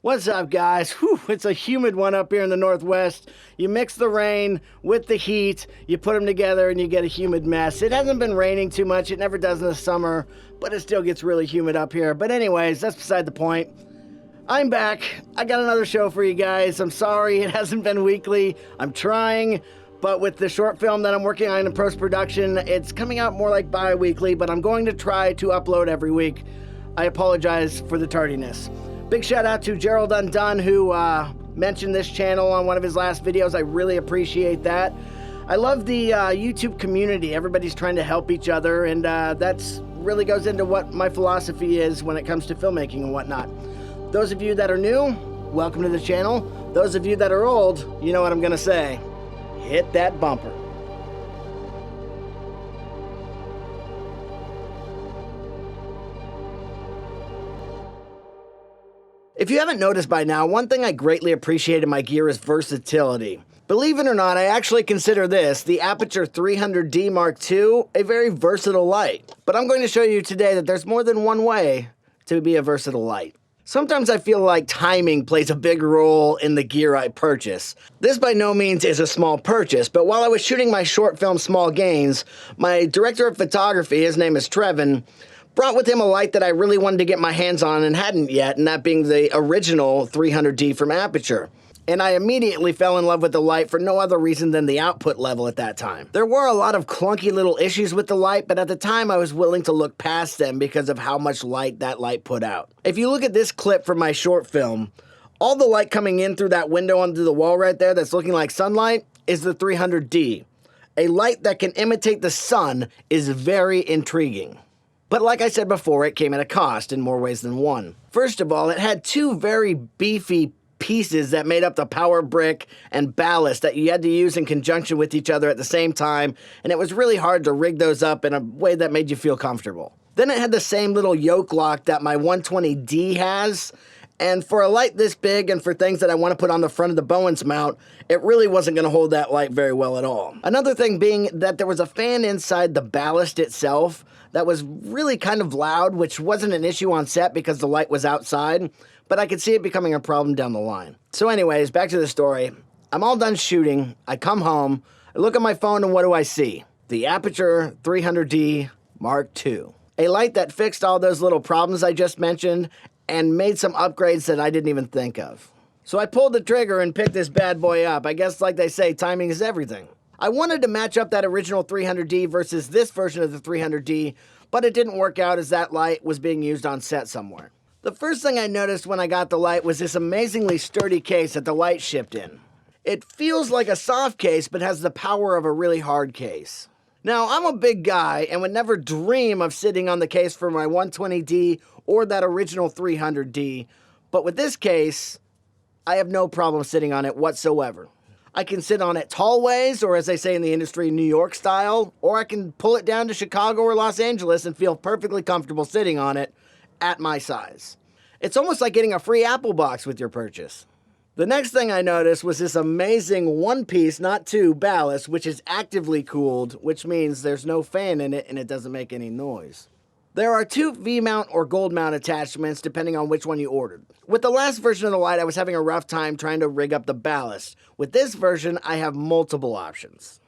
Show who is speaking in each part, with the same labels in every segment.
Speaker 1: What's up, guys? Whew, it's a humid one up here in the Northwest. You mix the rain with the heat, you put them together, and you get a humid mess. It hasn't been raining too much. It never does in the summer, but it still gets really humid up here. But anyways, that's beside the point. I'm back. I got another show for you guys. I'm sorry it hasn't been weekly. I'm trying, but with the short film that I'm working on in post-production, it's coming out more like bi-weekly, but I'm going to try to upload every week. I apologize for the tardiness. Big shout out to Gerald Undone, who mentioned this channel on one of his last videos. I really appreciate that. I love the YouTube community. Everybody's trying to help each other, and that's really goes into what my philosophy is when it comes to filmmaking and whatnot. Those of you that are new, welcome to the channel. Those of you that are old, you know what I'm gonna say. Hit that bumper. If you haven't noticed by now, one thing I greatly appreciate in my gear is versatility. Believe it or not, I actually consider this, the Aputure 300D Mark II, a very versatile light. But I'm going to show you today that there's more than one way to be a versatile light. Sometimes I feel like timing plays a big role in the gear I purchase. This by no means is a small purchase, but while I was shooting my short film Small Gains, my director of photography, his name is Trevin, brought with him a light that I really wanted to get my hands on and hadn't yet, and that being the original 300D from Aputure. And I immediately fell in love with the light for no other reason than the output level at that time. There were a lot of clunky little issues with the light, but at the time I was willing to look past them because of how much light that light put out. If you look at this clip from my short film, all the light coming in through that window onto the wall right there that's looking like sunlight is the 300D. A light that can imitate the sun is very intriguing. But like I said before, it came at a cost in more ways than one. First of all, it had two very beefy pieces that made up the power brick and ballast that you had to use in conjunction with each other at the same time, and it was really hard to rig those up in a way that made you feel comfortable. Then it had the same little yoke lock that my 120D has, and for a light this big and for things that I want to put on the front of the Bowens mount, it really wasn't going to hold that light very well at all. Another thing being that there was a fan inside the ballast itself that was really kind of loud, which wasn't an issue on set because the light was outside, but I could see it becoming a problem down the line. So anyways, back to the story. I'm all done shooting, I come home, I look at my phone, and what do I see? The Aputure 300D Mark II. A light that fixed all those little problems I just mentioned and made some upgrades that I didn't even think of. So I pulled the trigger and picked this bad boy up. I guess like they say, timing is everything. I wanted to match up that original 300D versus this version of the 300D, but it didn't work out as that light was being used on set somewhere. The first thing I noticed when I got the light was this amazingly sturdy case that the light shipped in. It feels like a soft case, but has the power of a really hard case. Now, I'm a big guy and would never dream of sitting on the case for my 120D or that original 300D, but with this case, I have no problem sitting on it whatsoever. I can sit on it tall ways, or as they say in the industry, New York style, or I can pull it down to Chicago or Los Angeles and feel perfectly comfortable sitting on it at my size. It's almost like getting a free Apple box with your purchase. The next thing I noticed was this amazing one-piece, not two, ballast, which is actively cooled, which means there's no fan in it and it doesn't make any noise. There are two V-mount or gold mount attachments depending on which one you ordered. With the last version of the light, I was having a rough time trying to rig up the ballast. With this version, I have multiple options.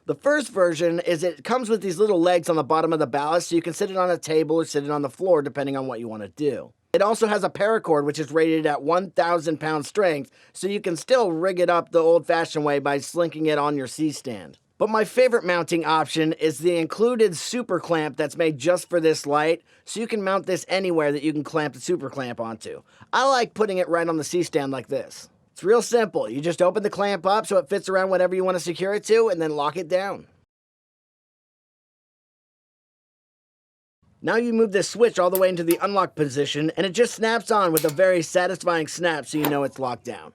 Speaker 1: The first version is it comes with these little legs on the bottom of the ballast so you can sit it on a table or sit it on the floor depending on what you want to do. It also has a paracord which is rated at 1,000 pound strength, so you can still rig it up the old-fashioned way by slinking it on your C-stand. But my favorite mounting option is the included super clamp that's made just for this light, so you can mount this anywhere that you can clamp the super clamp onto. I like putting it right on the C-stand like this. It's real simple. You just open the clamp up so it fits around whatever you want to secure it to, and then lock it down. Now you move this switch all the way into the unlock position, and it just snaps on with a very satisfying snap so you know it's locked down.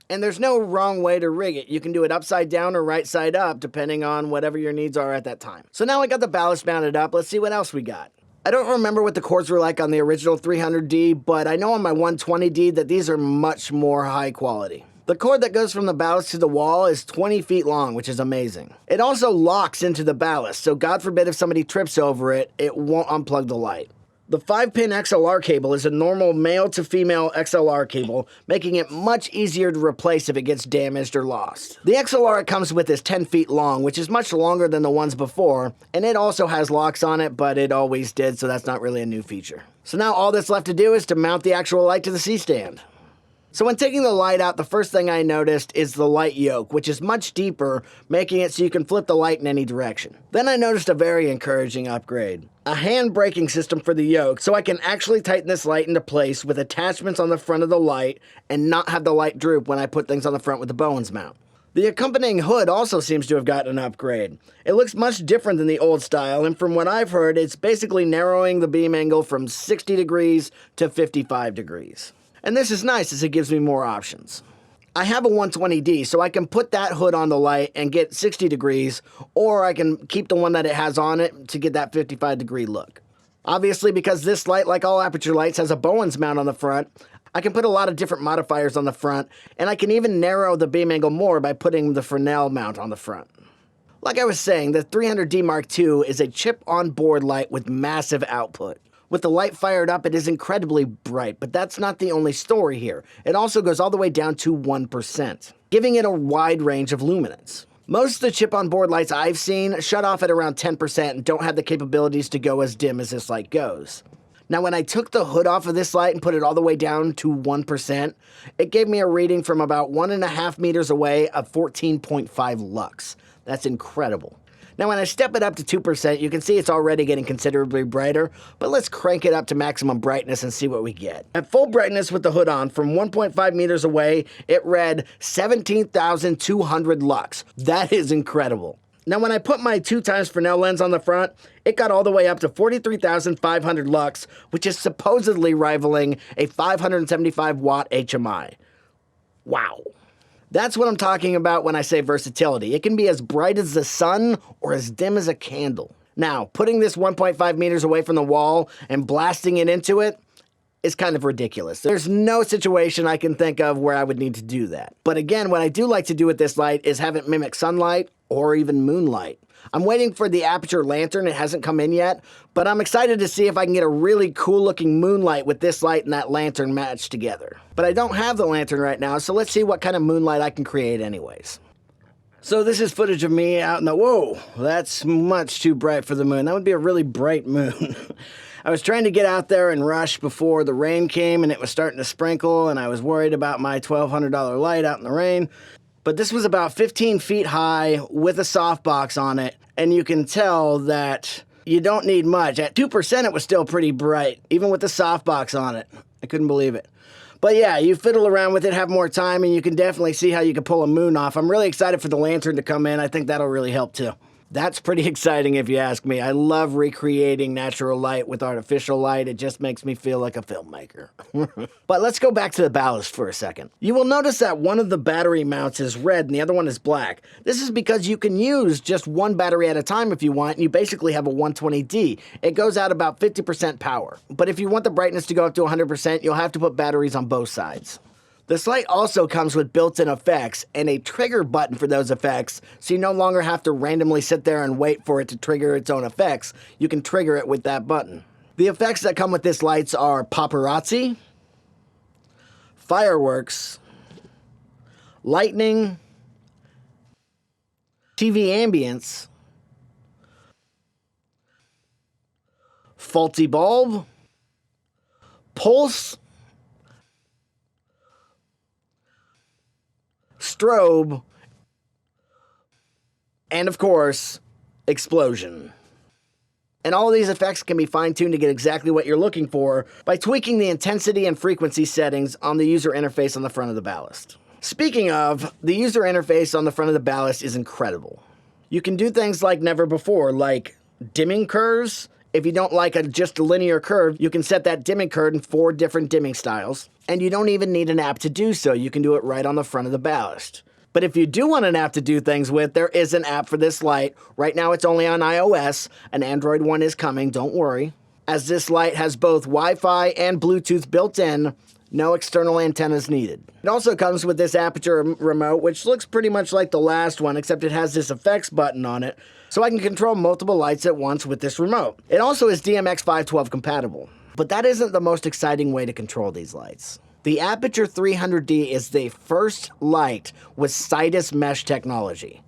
Speaker 1: And there's no wrong way to rig it. You can do it upside down or right side up, depending on whatever your needs are at that time. So now I got the ballast mounted up. Let's see what else we got. I don't remember what the cords were like on the original 300D, but I know on my 120D that these are much more high quality. The cord that goes from the ballast to the wall is 20 feet long, which is amazing. It also locks into the ballast, so God forbid if somebody trips over it, it won't unplug the light. The 5-pin XLR cable is a normal male to female XLR cable, making it much easier to replace if it gets damaged or lost. The XLR it comes with is 10 feet long, which is much longer than the ones before, and it also has locks on it, but it always did, so that's not really a new feature. So now all that's left to do is to mount the actual light to the C-stand. So when taking the light out, the first thing I noticed is the light yoke, which is much deeper, making it so you can flip the light in any direction. Then I noticed a very encouraging upgrade. A hand braking system for the yoke, so I can actually tighten this light into place with attachments on the front of the light and not have the light droop when I put things on the front with the Bowens mount. The accompanying hood also seems to have gotten an upgrade. It looks much different than the old style, and from what I've heard, it's basically narrowing the beam angle from 60 degrees to 55 degrees. And this is nice as it gives me more options. I have a 120D, so I can put that hood on the light and get 60 degrees, or I can keep the one that it has on it to get that 55 degree look. Obviously, because this light, like all Aputure lights, has a Bowens mount on the front, I can put a lot of different modifiers on the front, and I can even narrow the beam angle more by putting the Fresnel mount on the front. Like I was saying, the 300D Mark II is a chip-on-board light with massive output. With the light fired up, it is incredibly bright, but that's not the only story here. It also goes all the way down to 1%, giving it a wide range of luminance. Most of the chip-on-board lights I've seen shut off at around 10% and don't have the capabilities to go as dim as this light goes. Now, when I took the hood off of this light and put it all the way down to 1%, it gave me a reading from about 1.5 meters away of 14.5 lux. That's incredible. Now, when I step it up to 2%, you can see it's already getting considerably brighter, but let's crank it up to maximum brightness and see what we get. At full brightness with the hood on, from 1.5 meters away, it read 17,200 lux. That is incredible. Now, when I put my 2x Fresnel lens on the front, it got all the way up to 43,500 lux, which is supposedly rivaling a 575 watt HMI. Wow. That's what I'm talking about when I say versatility. It can be as bright as the sun or as dim as a candle. Now, putting this 1.5 meters away from the wall and blasting it into it is kind of ridiculous. There's no situation I can think of where I would need to do that. But again, what I do like to do with this light is have it mimic sunlight or even moonlight. I'm waiting for the Aputure lantern. It hasn't come in yet, but I'm excited to see if I can get a really cool looking moonlight with this light and that lantern matched together. But I don't have the lantern right now, so let's see what kind of moonlight I can create anyways. So this is footage of me out in the, whoa, that's much too bright for the moon. That would be a really bright moon. I was trying to get out there and rush before the rain came and it was starting to sprinkle, and I was worried about my $1,200 light out in the rain. But this was about 15 feet high with a softbox on it, and you can tell that you don't need much. At 2%, it was still pretty bright, even with the softbox on it. I couldn't believe it. But yeah, you fiddle around with it, have more time, and you can definitely see how you can pull a moon off. I'm really excited for the lantern to come in. I think that'll really help too. That's pretty exciting if you ask me. I love recreating natural light with artificial light. It just makes me feel like a filmmaker. But let's go back to the ballast for a second. You will notice that one of the battery mounts is red and the other one is black. This is because you can use just one battery at a time if you want, and you basically have a 120D. It goes out about 50% power. But if you want the brightness to go up to 100%, you'll have to put batteries on both sides. This light also comes with built-in effects and a trigger button for those effects, so you no longer have to randomly sit there and wait for it to trigger its own effects. You can trigger it with that button. The effects that come with this lights are paparazzi, fireworks, lightning, TV ambience, faulty bulb, pulse, strobe, and of course, explosion. And all of these effects can be fine-tuned to get exactly what you're looking for by tweaking the intensity and frequency settings on the user interface on the front of the ballast. Speaking of, the user interface on the front of the ballast is incredible. You can do things like never before, like dimming curves. If you don't like just a linear curve, you can set that dimming curve in 4 different dimming styles. And you don't even need an app to do so. You can do it right on the front of the ballast. But if you do want an app to do things with, there is an app for this light. Right now it's only on iOS. An Android one is coming, don't worry. As this light has both Wi-Fi and Bluetooth built in, no external antennas needed. It also comes with this Aputure remote, which looks pretty much like the last one, except it has this effects button on it, so I can control multiple lights at once with this remote. It also is DMX512 compatible. But that isn't the most exciting way to control these lights. The Aputure 300D is the first light with Sidus mesh technology.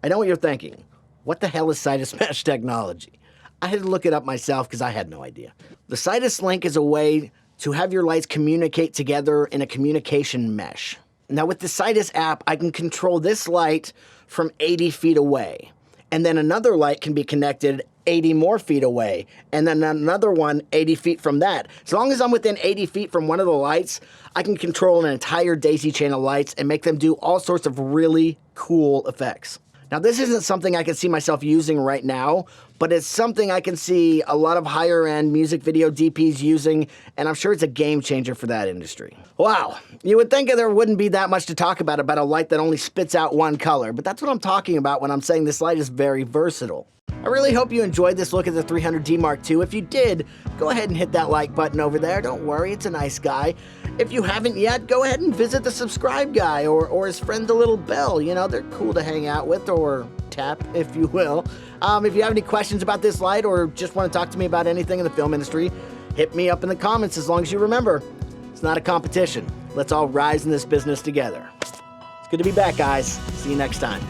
Speaker 1: I know what you're thinking. What the hell is Sidus mesh technology? I had to look it up myself because I had no idea. The Sidus link is a way to have your lights communicate together in a communication mesh. Now with the Sidus app, I can control this light from 80 feet away. And then another light can be connected 80 more feet away. And then another one 80 feet from that. As long as I'm within 80 feet from one of the lights, I can control an entire daisy chain of lights and make them do all sorts of really cool effects. Now this isn't something I can see myself using right now, but it's something I can see a lot of higher end music video DPs using, and I'm sure it's a game changer for that industry. Wow, you would think there wouldn't be that much to talk about a light that only spits out one color, but that's what I'm talking about when I'm saying this light is very versatile. I really hope you enjoyed this look at the 300D Mark II. If you did, go ahead and hit that like button over there. Don't worry, it's a nice guy. If you haven't yet, go ahead and visit the subscribe guy or his friend the little bell. You know, they're cool to hang out with, or tap, if you will. If you have any questions about this light or just want to talk to me about anything in the film industry, hit me up in the comments. As long as you remember, it's not a competition. Let's all rise in this business together. It's good to be back, guys. See you next time.